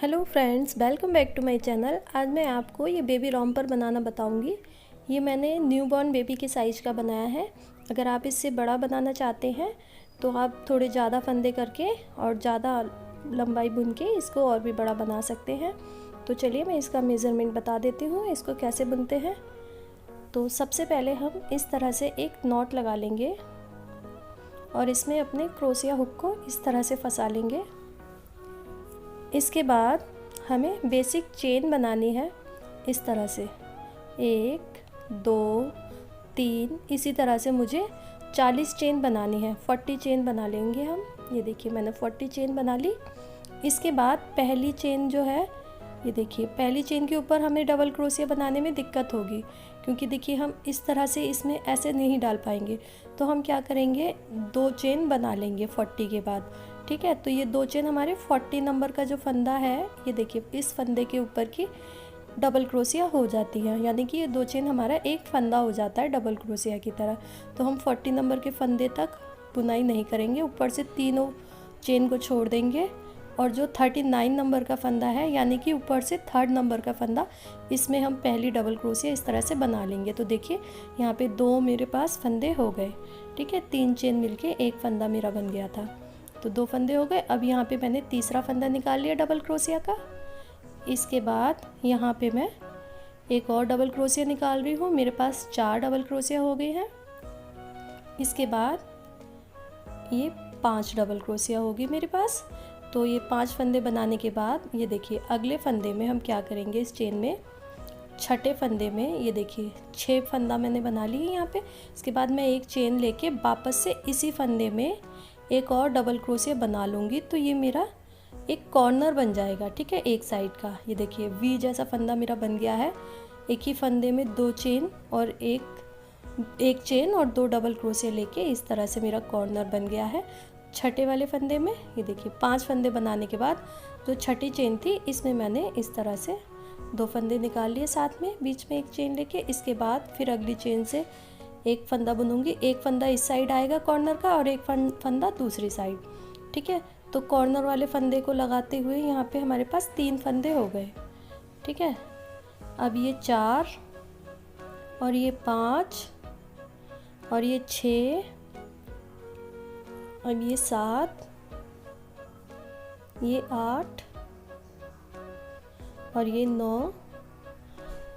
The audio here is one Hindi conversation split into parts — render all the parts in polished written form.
Hello friends, welcome back to my channel. आज मैं आपको ये बेबी रॉम्पर बनाना बताऊंगी। ये मैंने न्यूबॉर्न बेबी के साइज़ का बनाया है। अगर आप इससे बड़ा बनाना चाहते हैं तो आप थोड़े ज़्यादा फंदे करके और ज़्यादा लंबाई बुन के इसको और भी बड़ा बना सकते हैं। तो चलिए मैं इसका मेज़रमेंट बता देती हूँ, इसको कैसे बुनते हैं। तो सबसे पहले हम इस तरह से एक नॉट लगा लेंगे और इसमें अपने क्रोशिया हुक को इस तरह से फंसा लेंगे। इसके बाद हमें बेसिक चेन बनानी है इस तरह से 1 2 3, इसी तरह से मुझे 40 चेन बनानी है। 40 चेन बना लेंगे हम। ये देखिए मैंने 40 चेन बना ली। इसके बाद पहली चेन जो है, ये देखिए पहली चेन के ऊपर हमें डबल क्रोशिया बनाने में दिक्कत होगी, क्योंकि देखिए हम इस तरह से इसमें ऐसे नहीं डाल पाएंगे। तो हम क्या करेंगे, 2 चेन बना लेंगे 40 के बाद। ठीक है, तो ये 2 चेन हमारे 40 नंबर का जो फंदा है, ये देखिए इस फंदे के ऊपर की डबल क्रोशिया हो जाती है, यानी कि ये 2 चेन हमारा एक फंदा हो जाता है डबल क्रोशिया की तरह। तो हम 40 नंबर के फंदे तक बुनाई नहीं करेंगे, ऊपर से तीनों चेन को छोड़ देंगे। और जो 39 नंबर का फंदा है, यानी कि ऊपर से 3rd नंबर का फंदा, इसमें हम पहली डबल क्रोशिया इस तरह से बना लेंगे। तो देखिए यहाँ पे 2 मेरे पास फंदे हो गए। ठीक है, 3 चेन मिलके एक फंदा मेरा बन गया था, तो 2 फंदे हो गए। अब यहाँ पे मैंने तीसरा फंदा निकाल लिया डबल क्रोशिया का। इसके बाद यहाँ पे मैं एक और डबल क्रोशिया निकाल रही हूँ। मेरे पास 4 डबल क्रोशिया हो गई हैं। इसके बाद ये 5 डबल क्रोशिया होगी मेरे पास। तो ये 5 फंदे बनाने के बाद ये देखिए अगले फंदे में हम क्या करेंगे, इस चेन में छठे फंदे में ये देखिए 6 फंदा मैंने बना ली है यहाँ पे। इसके बाद मैं एक चेन लेके वापस से इसी फंदे में एक और डबल क्रोशिया बना लूँगी। तो ये मेरा एक कॉर्नर बन जाएगा। ठीक है, एक साइड का ये देखिए वी जैसा फंदा मेरा बन गया है। एक ही फंदे में 2 चेन और एक चेन और 2 डबल क्रोशिया लेके इस तरह से मेरा कॉर्नर बन गया है। छठे वाले फंदे में ये देखिए 5 फंदे बनाने के बाद जो छठी चेन थी, इसमें मैंने इस तरह से 2 फंदे निकाल लिए साथ में, बीच में एक चेन लेके। इसके बाद फिर अगली चेन से एक फंदा बुनूंगी। एक फंदा इस साइड आएगा कॉर्नर का और एक फंदा दूसरी साइड। ठीक है, तो कॉर्नर वाले फंदे को लगाते हुए यहाँ पे हमारे पास 3 फंदे हो गए। ठीक है, अब ये 4 और ये 5 और ये 6, अब ये 7, ये 8 और ये 9।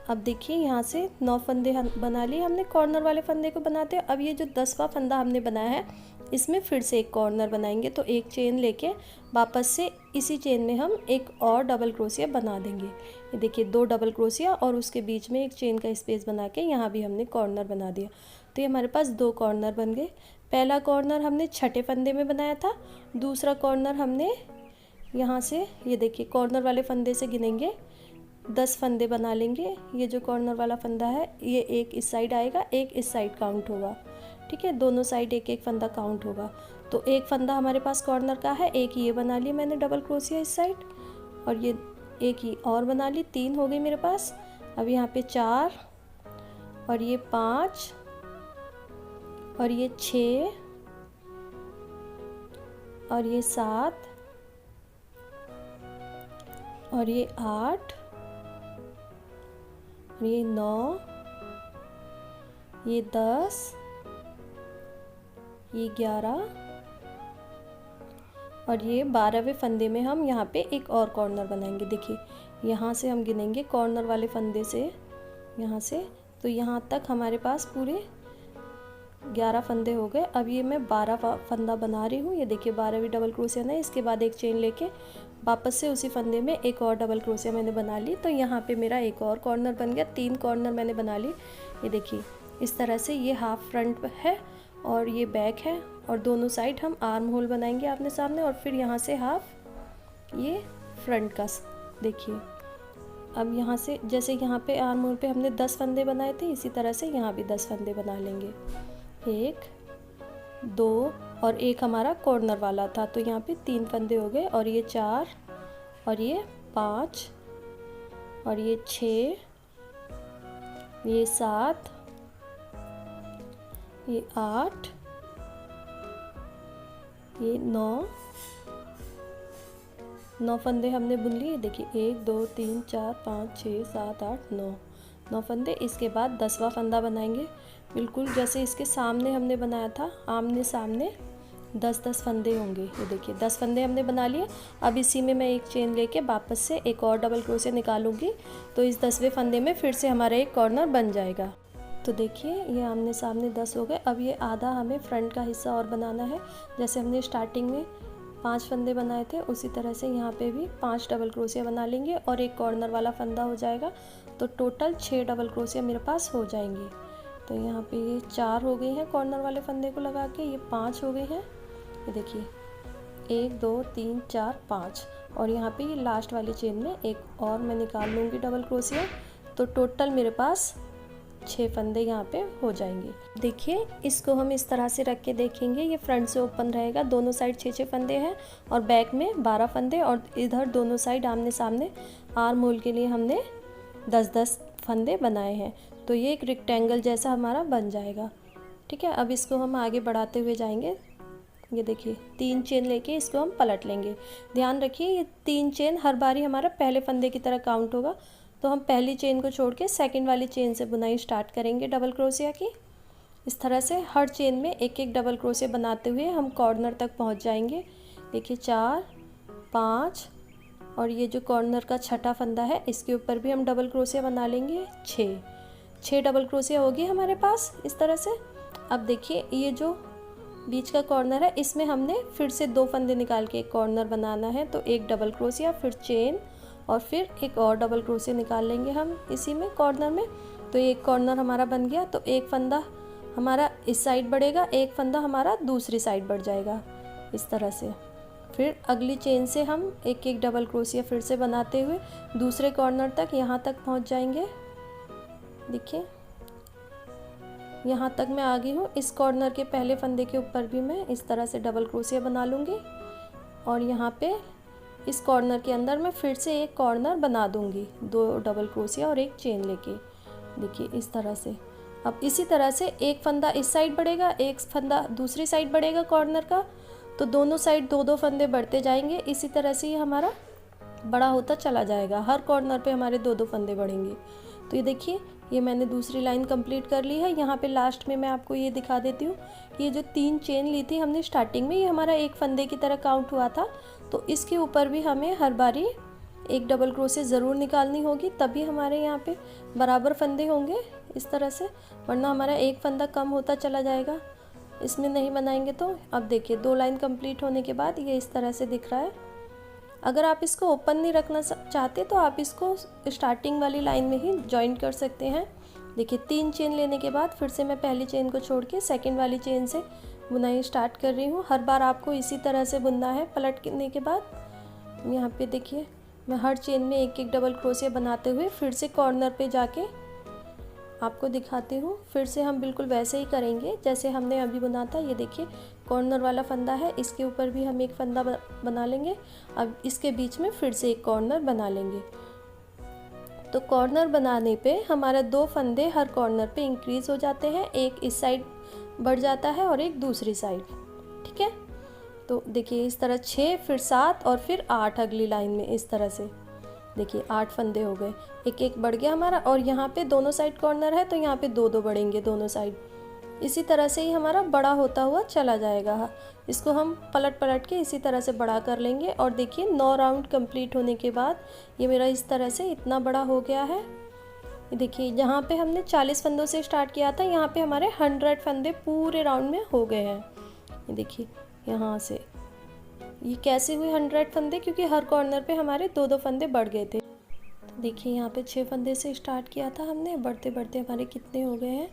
अब देखिए यहाँ से 9 फंदे बना लिए हमने। कॉर्नर वाले फंदे को बनाते हैं। अब ये जो 10वां फंदा हमने बनाया है, इसमें फिर से एक कॉर्नर बनाएंगे। तो एक चेन लेके वापस से इसी चेन में हम एक और डबल क्रोशिया बना देंगे। ये देखिए 2 डबल क्रोशिया और उसके बीच में एक चेन का स्पेस बना के यहाँ भी हमने कॉर्नर बना दिया। तो ये हमारे पास 2 कॉर्नर बन गए। पहला कॉर्नर हमने छठे फंदे में बनाया था। दूसरा कॉर्नर हमने यहाँ से ये देखिए कॉर्नर वाले फंदे से गिनेंगे 10 फंदे बना लेंगे। ये जो कॉर्नर वाला फंदा है, ये एक इस साइड आएगा, एक इस साइड काउंट होगा। ठीक है, दोनों साइड एक एक फंदा काउंट होगा। तो एक फंदा हमारे पास कॉर्नर का है, एक ये बना ली मैंने डबल क्रोशिया इस साइड, और ये एक ही और बना ली। 3 हो गई मेरे पास। अब यहाँ पे 4 और ये 5 और ये 6 और ये 7 और ये 8 और ये 9, ये 10, ये 11 और ये 12वें फंदे में हम यहाँ पे एक और कॉर्नर बनाएंगे। देखिए यहाँ से हम गिनेंगे कॉर्नर वाले फंदे से, यहाँ से, तो यहाँ तक हमारे पास पूरे 11 फंदे हो गए। अब ये मैं 12वां फंदा बना रही हूँ। ये देखिए 12वीं डबल क्रोशिया है। इसके बाद एक चेन लेके वापस से उसी फंदे में एक और डबल क्रोशिया मैंने बना ली। तो यहाँ पे मेरा एक और कॉर्नर बन गया। 3 कॉर्नर मैंने बना ली। ये देखिए इस तरह से ये हाफ फ्रंट है और ये बैक है, और दोनों साइड हम आर्म होल बनाएंगे आपने सामने, और फिर यहाँ से हाफ ये फ्रंट का। देखिए अब यहाँ से जैसे यहाँ पे आर्म होल पे हमने 10 फंदे बनाए थे, इसी तरह से यहाँ भी 10 फंदे बना लेंगे। 1 2 और एक हमारा कॉर्नर वाला था, तो यहाँ पे 3 फंदे हो गए। और ये 4 और ये 5 और ये 6, ये 7, ये 8, ये 9 9 फंदे हमने बुन लिए। देखिए 1 2 3 4 5 6 7 8 9 फंदे। इसके बाद 10वां फंदा बनाएंगे, बिल्कुल जैसे इसके सामने हमने बनाया था, आमने सामने 10-10 फंदे होंगे। ये देखिए 10 फंदे हमने बना लिए। अब इसी में मैं एक चेन लेके वापस से एक और डबल क्रोशिया निकालूंगी, तो इस 10वें फंदे में फिर से हमारा एक कॉर्नर बन जाएगा। तो देखिए ये आमने सामने 10 हो गए। अब ये आधा हमें फ्रंट का हिस्सा और बनाना है। जैसे हमने स्टार्टिंग में 5 फंदे बनाए थे, उसी तरह से यहाँ पे भी 5 डबल क्रोशिया बना लेंगे और एक कॉर्नर वाला फंदा हो जाएगा। तो टोटल 6 डबल क्रोशिया मेरे पास हो जाएंगे। तो यहाँ पे ये 4 हो गई हैं कॉर्नर वाले फंदे को लगा के, ये 5 हो गई हैं। ये देखिए 1 2 3 4 5, और यहाँ पे ये लास्ट वाली चेन में एक और मैं निकाल लूँगी डबल क्रोशिया। तो टोटल मेरे पास 6 फंदे यहाँ पे हो जाएंगे। देखिए इसको हम इस तरह से रख के देखेंगे, ये फ्रंट से ओपन रहेगा, दोनों साइड 6-6 फंदे हैं और बैक में 12 फंदे, और इधर दोनों साइड आमने सामने आर्म होल के लिए हमने 10-10 फंदे बनाए हैं। तो ये एक रेक्टेंगल जैसा हमारा बन जाएगा। ठीक है, अब इसको हम आगे बढ़ाते हुए जाएंगे। ये देखिए 3 चेन लेके इसको हम पलट लेंगे। ध्यान रखिए ये 3 चेन हर बारी हमारा पहले फंदे की तरह काउंट होगा। तो हम पहली चेन को छोड़ के सेकंड वाली चेन से बुनाई स्टार्ट करेंगे डबल क्रोशिया की। इस तरह से हर चेन में एक एक डबल क्रोशिया बनाते हुए हम कॉर्नर तक पहुंच जाएंगे। देखिए 4 5, और ये जो कॉर्नर का छठा फंदा है इसके ऊपर भी हम डबल क्रोशिया बना लेंगे। 6 डबल क्रोशिया होगी हमारे पास इस तरह से। अब देखिए ये जो बीच का कॉर्नर है इसमें हमने फिर से 2 फंदे निकाल के एक कॉर्नर बनाना है। तो एक डबल क्रोशिया, फिर चेन, और फिर एक और डबल क्रोशिया निकाल लेंगे हम इसी में कॉर्नर में। तो एक कॉर्नर हमारा बन गया। तो एक फंदा हमारा इस साइड बढ़ेगा, एक फंदा हमारा दूसरी साइड बढ़ जाएगा इस तरह से। फिर अगली चेन से हम एक एक डबल क्रोशिया फिर से बनाते हुए दूसरे कॉर्नर तक यहाँ तक पहुँच जाएंगे। देखिए यहाँ तक मैं आ गई हूँ। इस कॉर्नर के पहले फंदे के ऊपर भी मैं इस तरह से डबल क्रोशिया बना लूँगी, और यहाँ पे इस कॉर्नर के अंदर मैं फिर से एक कॉर्नर बना दूँगी, 2 डबल क्रोशिया और एक चेन लेके। देखिए इस तरह से। अब इसी तरह से एक फंदा इस साइड बढ़ेगा, एक फंदा दूसरी साइड बढ़ेगा कॉर्नर का। तो दोनों साइड 2-2 फंदे बढ़ते जाएंगे। इसी तरह से ये हमारा बड़ा होता चला जाएगा। हर कॉर्नर पे हमारे 2-2 फंदे बढ़ेंगे। तो ये देखिए ये मैंने दूसरी लाइन कंप्लीट कर ली है। यहाँ पे लास्ट में मैं आपको ये दिखा देती हूँ कि ये जो 3 चेन ली थी हमने स्टार्टिंग में, ये हमारा एक फंदे की तरह काउंट हुआ था। तो इसके ऊपर भी हमें हर बारी एक डबल क्रोशिया ज़रूर निकालनी होगी, तभी हमारे यहाँ पे बराबर फंदे होंगे इस तरह से, वरना हमारा एक फंदा कम होता चला जाएगा इसमें नहीं बनाएंगे तो। अब देखिए 2 लाइन कंप्लीट होने के बाद ये इस तरह से दिख रहा है। अगर आप इसको ओपन नहीं रखना चाहते तो आप इसको स्टार्टिंग वाली लाइन में ही जॉइंट कर सकते हैं। देखिए 3 चेन लेने के बाद फिर से मैं पहली चेन को छोड़ के सेकेंड वाली चेन से बुनाई स्टार्ट कर रही हूँ। हर बार आपको इसी तरह से बुनना है पलटने के बाद। यहाँ पे देखिए मैं हर चेन में एक एक डबल क्रोशिया बनाते हुए फिर से कॉर्नर पे जाके आपको दिखाती हूँ। फिर से हम बिल्कुल वैसे ही करेंगे जैसे हमने अभी बुना था। ये देखिए कॉर्नर वाला फंदा है, इसके ऊपर भी हम एक फंदा बना लेंगे। अब इसके बीच में फिर से एक कॉर्नर बना लेंगे। तो कॉर्नर बनाने पे हमारा 2 फंदे हर कॉर्नर पे इंक्रीज़ हो जाते हैं, एक इस साइड बढ़ जाता है और एक दूसरी साइड। ठीक है, तो देखिए इस तरह 6, फिर 7 और फिर 8 अगली लाइन में इस तरह से। देखिए 8 फंदे हो गए, एक एक बढ़ गया हमारा। और यहाँ पे दोनों साइड कॉर्नर है तो यहाँ पे 2-2 बढ़ेंगे दोनों साइड। इसी तरह से ही हमारा बड़ा होता हुआ चला जाएगा। इसको हम पलट पलट के इसी तरह से बड़ा कर लेंगे। और देखिए 9 राउंड कंप्लीट होने के बाद ये मेरा इस तरह से इतना बड़ा हो गया है। ये देखिए जहाँ पे हमने 40 फंदों से स्टार्ट किया था यहाँ पे हमारे 100 फंदे पूरे राउंड में हो गए हैं। ये देखिए यहाँ से ये कैसे हुए 100 फंदे, क्योंकि हर कॉर्नर पे हमारे 2-2 फंदे बढ़ गए थे। तो देखिए यहाँ पे 6 फंदे से स्टार्ट किया था हमने, बढ़ते बढ़ते हमारे कितने हो गए हैं।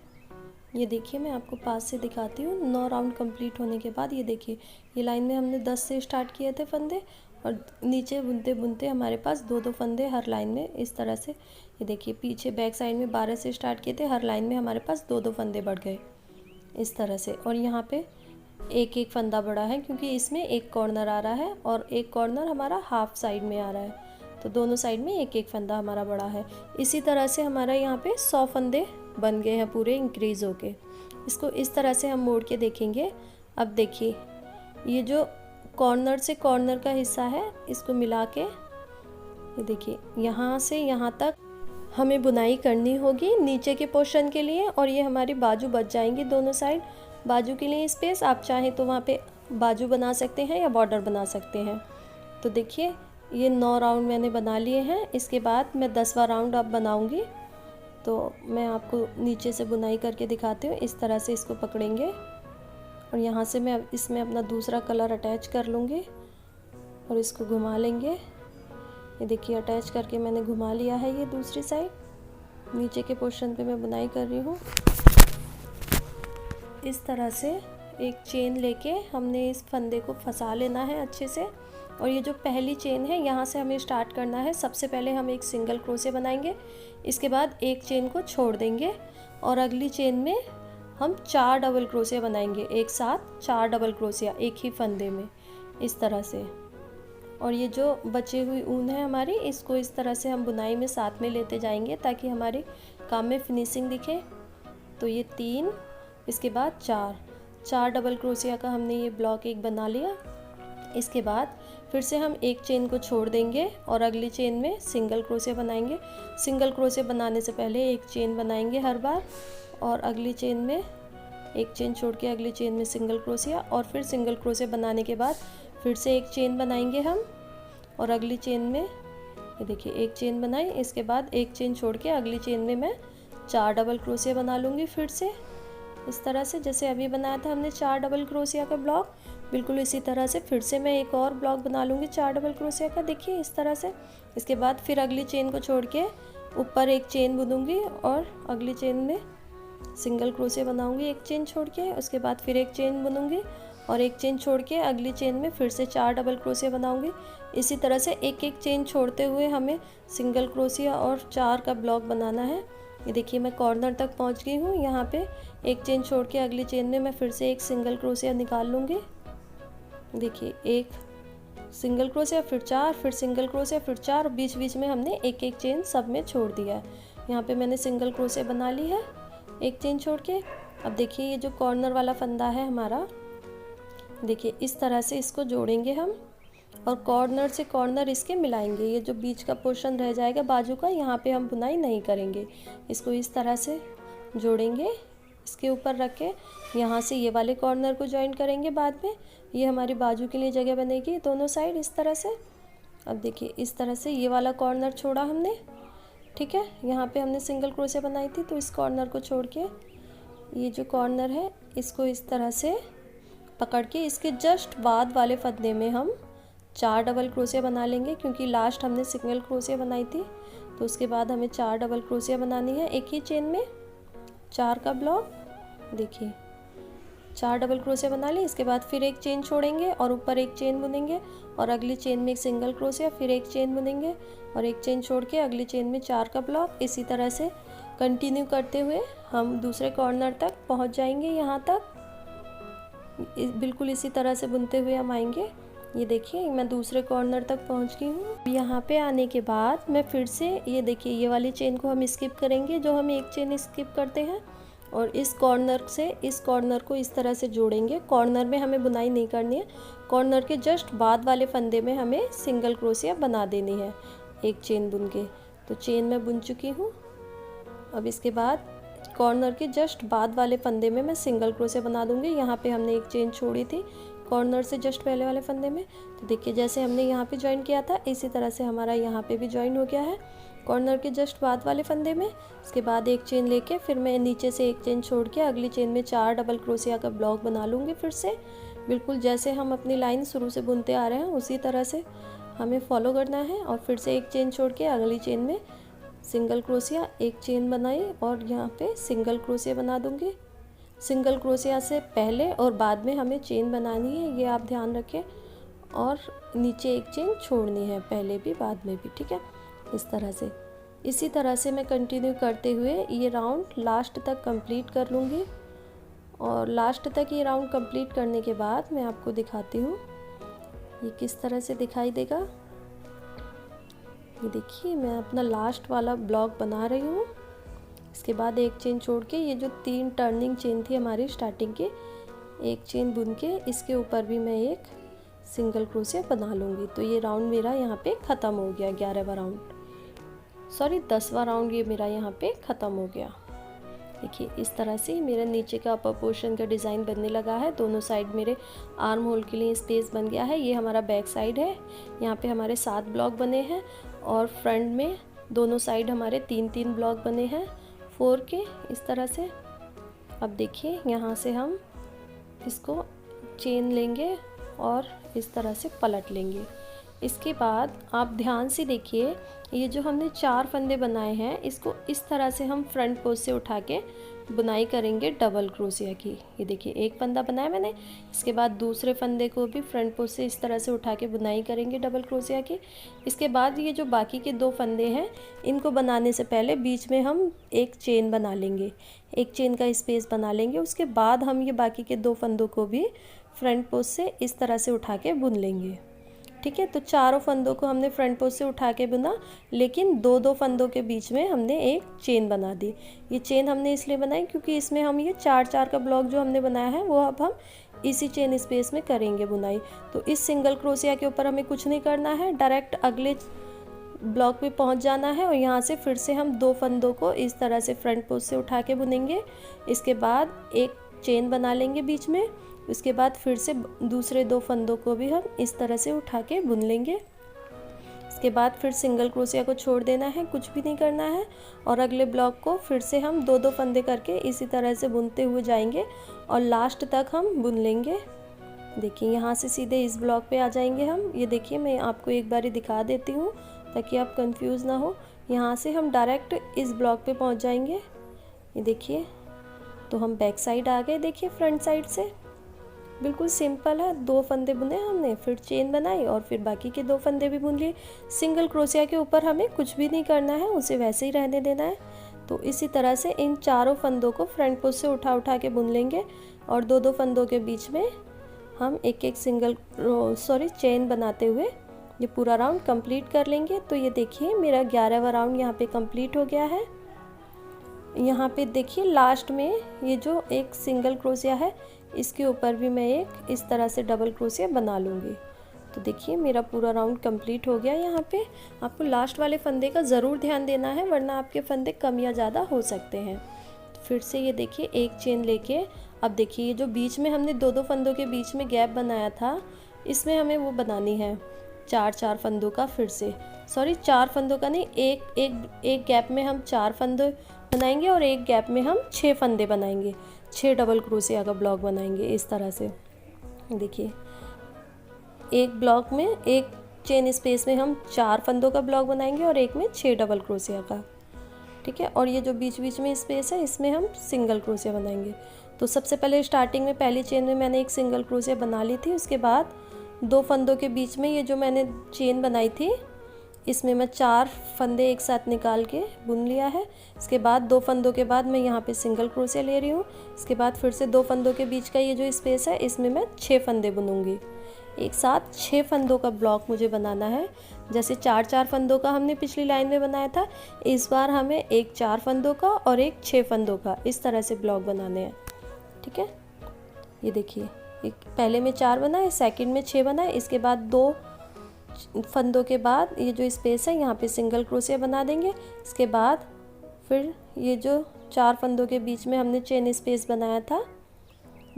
ये देखिए मैं आपको पास से दिखाती हूँ। 9 राउंड कंप्लीट होने के बाद ये देखिए ये लाइन में हमने 10 से स्टार्ट किए थे फंदे, और नीचे बुनते बुनते हमारे पास 2-2 फंदे हर लाइन में इस तरह से। ये देखिए पीछे बैक साइड में 12 से स्टार्ट किए थे, हर लाइन में हमारे पास 2-2 फंदे बढ़ गए इस तरह से। और यहाँ पे एक एक फंदा बढ़ा है क्योंकि इसमें एक कॉर्नर आ रहा है और एक कॉर्नर हमारा हाफ साइड में आ रहा है, तो दोनों साइड में एक एक फंदा हमारा बड़ा है। इसी तरह से हमारा यहाँ पे 100 फंदे बन गए हैं पूरे इंक्रीज़ होके। इसको इस तरह से हम मोड़ के देखेंगे। अब देखिए ये जो कॉर्नर से कॉर्नर का हिस्सा है इसको मिला के, ये देखिए यहाँ से यहाँ तक हमें बुनाई करनी होगी नीचे के पोर्शन के लिए। और ये हमारी बाजू बच जाएंगी दोनों साइड। बाजू के लिए स्पेस आप चाहें तो वहाँ पे बाजू बना सकते हैं या बॉर्डर बना सकते हैं। तो देखिए ये 9 राउंड मैंने बना लिए हैं। इसके बाद मैं 10वां राउंड अब बनाऊंगी, तो मैं आपको नीचे से बुनाई करके दिखाती हूँ। इस तरह से इसको पकड़ेंगे और यहाँ से मैं इसमें अपना दूसरा कलर अटैच कर लूँगी और इसको घुमा लेंगे। ये देखिए अटैच करके मैंने घुमा लिया है। ये दूसरी साइड नीचे के पोर्शन पे मैं बुनाई कर रही हूँ। इस तरह से एक चेन लेके हमने इस फंदे को फंसा लेना है अच्छे से। और ये जो पहली चेन है यहाँ से हमें स्टार्ट करना है। सबसे पहले हम एक सिंगल क्रोशे बनाएंगे, इसके बाद एक चेन को छोड़ देंगे और अगली चेन में हम 4 डबल क्रोशे बनाएंगे। एक साथ 4 डबल क्रोशिया एक ही फंदे में, इस तरह से। और ये जो बची हुई ऊन है हमारी, इसको इस तरह से हम बुनाई में साथ में लेते जाएंगे ताकि हमारे काम में फिनिशिंग दिखे। तो ये 3, इसके बाद 4 डबल क्रोशिया का हमने ये ब्लॉक एक बना लिया। इसके बाद फिर से हम एक चेन को छोड़ देंगे और अगली चेन में सिंगल क्रोशे बनाएंगे। सिंगल क्रोशे बनाने से पहले एक चेन बनाएंगे हर बार, और अगली चेन में एक चेन छोड़ के अगली चेन में सिंगल क्रोशिया, और फिर सिंगल क्रोशे बनाने के बाद फिर से एक चेन बनाएंगे हम, और अगली चेन में ये देखिए एक चेन बनाई। इसके बाद एक चेन छोड़ के अगली चेन में मैं 4 डबल क्रोशिया बना लूँगी फिर से, इस तरह से जैसे अभी बनाया था हमने 4 डबल क्रोशिया का ब्लॉक। बिल्कुल इसी तरह से फिर से मैं एक और ब्लॉक बना लूँगी 4 डबल क्रोशिया का, देखिए इस तरह से। इसके बाद फिर अगली चेन को छोड़ के ऊपर एक चेन बुनूंगी और अगली चेन में सिंगल क्रोशिया बनाऊंगी एक चेन छोड़ के। उसके बाद फिर एक चेन बुनूंगी और एक चेन छोड़ के अगली चेन में फिर से 4 डबल क्रोशिया बनाऊंगी। इसी तरह से एक एक चेन छोड़ते हुए हमें सिंगल क्रोशिया और 4 का ब्लॉक बनाना है। ये देखिए मैं कॉर्नर तक पहुंच गई हूँ। यहाँ पे एक चेन छोड़ के अगली चेन में मैं फिर से एक सिंगल क्रोशिया निकाल लूँगी। देखिए एक सिंगल क्रोशिया, फिर 4, फिर सिंगल क्रोशिया, फिर 4, बीच बीच में हमने एक एक चेन सब में छोड़ दिया है। यहाँ पे मैंने सिंगल क्रोशिया बना ली है एक चेन छोड़ के। अब देखिए ये जो कॉर्नर वाला फंदा है हमारा, देखिए इस तरह से इसको जोड़ेंगे हम और कॉर्नर से कॉर्नर इसके मिलाएंगे। ये जो बीच का पोर्शन रह जाएगा बाजू का, यहाँ पे हम बुनाई नहीं करेंगे, इसको इस तरह से जोड़ेंगे। इसके ऊपर रख के यहाँ से ये वाले कॉर्नर को ज्वाइन करेंगे बाद में। ये हमारी बाजू के लिए जगह बनेगी दोनों साइड इस तरह से। अब देखिए इस तरह से ये वाला कॉर्नर छोड़ा हमने, ठीक है। यहाँ पे हमने सिंगल क्रोशिया बनाई थी, तो इस कॉर्नर को छोड़ के ये जो कॉर्नर है इसको इस तरह से पकड़ के इसके जस्ट बाद वाले फंदे में हम 4 डबल क्रोशिया बना लेंगे, क्योंकि लास्ट हमने सिंगल क्रोशिया बनाई थी। तो उसके बाद हमें 4 डबल क्रोशिया बनानी है एक ही चेन में, 4 का ब्लॉक। देखिए 4 डबल क्रोशिया बना ली। इसके बाद फिर एक चेन छोड़ेंगे और ऊपर एक चेन बुनेंगे और अगली चेन में एक सिंगल क्रोशिया, फिर एक चेन बुनेंगे और एक चेन छोड़ के अगली चेन में 4 का ब्लॉक। इसी तरह से कंटिन्यू करते हुए हम दूसरे कॉर्नर तक पहुंच जाएंगे। यहाँ तक बिल्कुल इसी तरह से बुनते हुए हम आएंगे। ये देखिए मैं दूसरे कॉर्नर तक पहुंच गई हूँ। यहाँ पे आने के बाद मैं फिर से ये देखिए ये वाली चेन को हम स्किप करेंगे, जो हम एक चेन स्किप करते हैं, और इस कॉर्नर से इस कॉर्नर को इस तरह से जोड़ेंगे। कॉर्नर में हमें बुनाई नहीं करनी है, कॉर्नर के जस्ट बाद वाले फंदे में हमें सिंगल क्रोशिया बना देनी है एक चेन बुन के। तो चेन मैं बुन चुकी हूँ। अब इसके बाद कॉर्नर के जस्ट बाद वाले फंदे में मैं सिंगल क्रोशिया बना दूंगी। यहाँ पे हमने एक चेन छोड़ी थी कॉर्नर से जस्ट पहले वाले फंदे में। तो देखिए जैसे हमने यहाँ पे ज्वाइन किया था इसी तरह से हमारा यहाँ पे भी ज्वाइन हो गया है कॉर्नर के जस्ट बाद वाले फंदे में। इसके बाद एक चेन लेके फिर मैं नीचे से एक चेन छोड़ के अगली चेन में 4 डबल क्रोशिया का ब्लॉक बना लूँगी फिर से। बिल्कुल जैसे हम अपनी लाइन शुरू से बुनते आ रहे हैं उसी तरह से हमें फॉलो करना है। और फिर से एक चेन छोड़ के अगली चेन में सिंगल क्रोशिया, एक चेन बनाई और यहाँ पे सिंगल क्रोशिया बना दूँगी। सिंगल क्रोशिया से पहले और बाद में हमें चेन बनानी है, ये आप ध्यान रखें। और नीचे एक चेन छोड़नी है, पहले भी बाद में भी, ठीक है। इस तरह से इसी तरह से मैं कंटिन्यू करते हुए ये राउंड लास्ट तक कंप्लीट कर लूँगी। और लास्ट तक ये राउंड कंप्लीट करने के बाद मैं आपको दिखाती हूँ ये किस तरह से दिखाई देगा। ये देखिए मैं अपना लास्ट वाला ब्लॉक बना रही हूँ। इसके बाद एक चेन छोड़ के ये जो 3 टर्निंग चेन थी हमारी स्टार्टिंग की, एक चेन बुन के इसके ऊपर भी मैं एक सिंगल क्रोशिया बना लूँगी। तो ये राउंड मेरा यहाँ पे ख़त्म हो गया, 11वां राउंड, सॉरी 10वां राउंड ये मेरा यहाँ पे ख़त्म हो गया। देखिए इस तरह से मेरा नीचे का अपर पोर्शन का डिज़ाइन बनने लगा है। दोनों साइड मेरे आर्म होल के लिए स्पेस बन गया है। ये हमारा बैक साइड है। यहाँ पे हमारे 7 ब्लॉक बने हैं और फ्रंट में दोनों साइड हमारे 3-3 ब्लॉक बने हैं 4 के, इस तरह से। अब देखिए यहाँ से हम इसको चेन लेंगे और इस तरह से पलट लेंगे। इसके बाद आप ध्यान से देखिए, ये जो हमने 4 फंदे बनाए हैं इसको इस तरह से हम फ्रंट पोस्ट से उठा के बुनाई करेंगे डबल क्रोशिया की। ये देखिए एक फंदा बनाया मैंने, इसके बाद दूसरे फंदे को भी फ्रंट पोस्ट से इस तरह से उठा के बुनाई करेंगे डबल क्रोशिया की। इसके बाद ये जो बाकी के 2 फंदे हैं इनको बनाने से पहले बीच में हम एक चेन बना लेंगे, एक चेन का स्पेस बना लेंगे। उसके बाद हम ये बाकी के 2 फंदों को भी फ्रंट पोस्ट से इस तरह से उठा के बुन लेंगे। ठीक है, तो चारों फंदों को हमने फ्रंट पोस्ट से उठा के बुना, लेकिन 2-2 फंदों के बीच में हमने एक चेन बना दी। ये चेन हमने इसलिए बनाई क्योंकि इसमें हम ये 4-4 का ब्लॉक जो हमने बनाया है वो अब हम इसी चेन स्पेस में करेंगे बुनाई। तो इस सिंगल क्रोशिया के ऊपर हमें कुछ नहीं करना है, डायरेक्ट अगले ब्लॉक पे पहुंच जाना है और यहाँ से फिर से हम 2 फंदों को इस तरह से फ्रंट पोस्ट से उठा के बुनेंगे। इसके बाद एक चेन बना लेंगे बीच में, उसके बाद फिर से दूसरे 2 फंदों को भी हम इस तरह से उठा के बुन लेंगे। इसके बाद फिर सिंगल क्रोशिया को छोड़ देना है, कुछ भी नहीं करना है, और अगले ब्लॉक को फिर से हम 2-2 फंदे करके इसी तरह से बुनते हुए जाएंगे और लास्ट तक हम बुन लेंगे। देखिए यहाँ से सीधे इस ब्लॉक पे आ जाएंगे हम। ये देखिए मैं आपको एक बारी दिखा देती हूँ ताकि आप कंफ्यूज ना हो। यहाँ से हम डायरेक्ट इस ब्लॉक पे पहुँच जाएंगे। ये देखिए, तो हम बैक साइड आ गए। देखिए फ्रंट साइड से बिल्कुल सिंपल है, 2 फंदे बुने हमने, फिर चेन बनाई और फिर बाकी के 2 फंदे भी बुन लिए। सिंगल क्रोशिया के ऊपर हमें कुछ भी नहीं करना है, उसे वैसे ही रहने देना है। तो इसी तरह से इन चारों फंदों को फ्रंट पोस्ट से उठा के बुन लेंगे और 2-2 फंदों के बीच में हम एक चेन बनाते हुए ये पूरा राउंड कंप्लीट कर लेंगे। तो ये देखिए मेरा 11वां राउंड यहाँ पे कंप्लीट हो गया है। यहाँ पे देखिए लास्ट में ये जो एक सिंगल क्रोशिया है इसके ऊपर भी मैं एक इस तरह से डबल क्रोशिया बना लूँगी। तो देखिए मेरा पूरा राउंड कंप्लीट हो गया। यहाँ पे आपको लास्ट वाले फंदे का ज़रूर ध्यान देना है, वरना आपके फंदे कम या ज़्यादा हो सकते हैं। तो फिर से ये देखिए एक चेन लेके, अब देखिए ये जो बीच में हमने 2-2 फंदों के बीच में गैप बनाया था, इसमें हमें वो बनानी है 4-4 फंदों का, फिर से 4 फंदों का नहीं, एक गैप में हम 4 फंदे बनाएंगे और एक गैप में हम 6 फंदे बनाएंगे, 6 डबल क्रोशिया का ब्लॉक बनाएंगे इस तरह से। देखिए एक ब्लॉक में एक चेन स्पेस में हम 4 फंदों का ब्लॉक बनाएंगे और एक में 6 डबल क्रोशिया का। ठीक है, और ये जो बीच बीच में स्पेस है इसमें हम सिंगल क्रोशिया बनाएंगे। तो सबसे पहले स्टार्टिंग में पहली चेन में मैंने एक सिंगल क्रोशिया बना ली थी। उसके बाद 2 फंदों के बीच में ये जो मैंने चेन बनाई थी इसमें मैं 4 फंदे एक साथ निकाल के बुन लिया है। इसके बाद 2 फंदों के बाद मैं यहाँ पे सिंगल क्रोशिया ले रही हूँ। इसके बाद फिर से 2 फंदों के बीच का ये जो स्पेस है इसमें मैं 6 फंदे बुनूंगी। एक साथ 6 फंदों का ब्लॉक मुझे बनाना है। जैसे 4-4 फंदों का हमने पिछली लाइन में बनाया था, इस बार हमें एक 4 फंदों का और एक 6 फंदों का इस तरह से ब्लॉक बनाने हैं। ठीक है, ये देखिए एक पहले में 4 बनाए, सेकंड में 6 बनाए, इसके बाद 2 फंदों के बाद ये जो स्पेस है यहाँ पे सिंगल क्रोशिया बना देंगे। इसके बाद फिर ये जो 4 फंदों के बीच में हमने चेन स्पेस बनाया था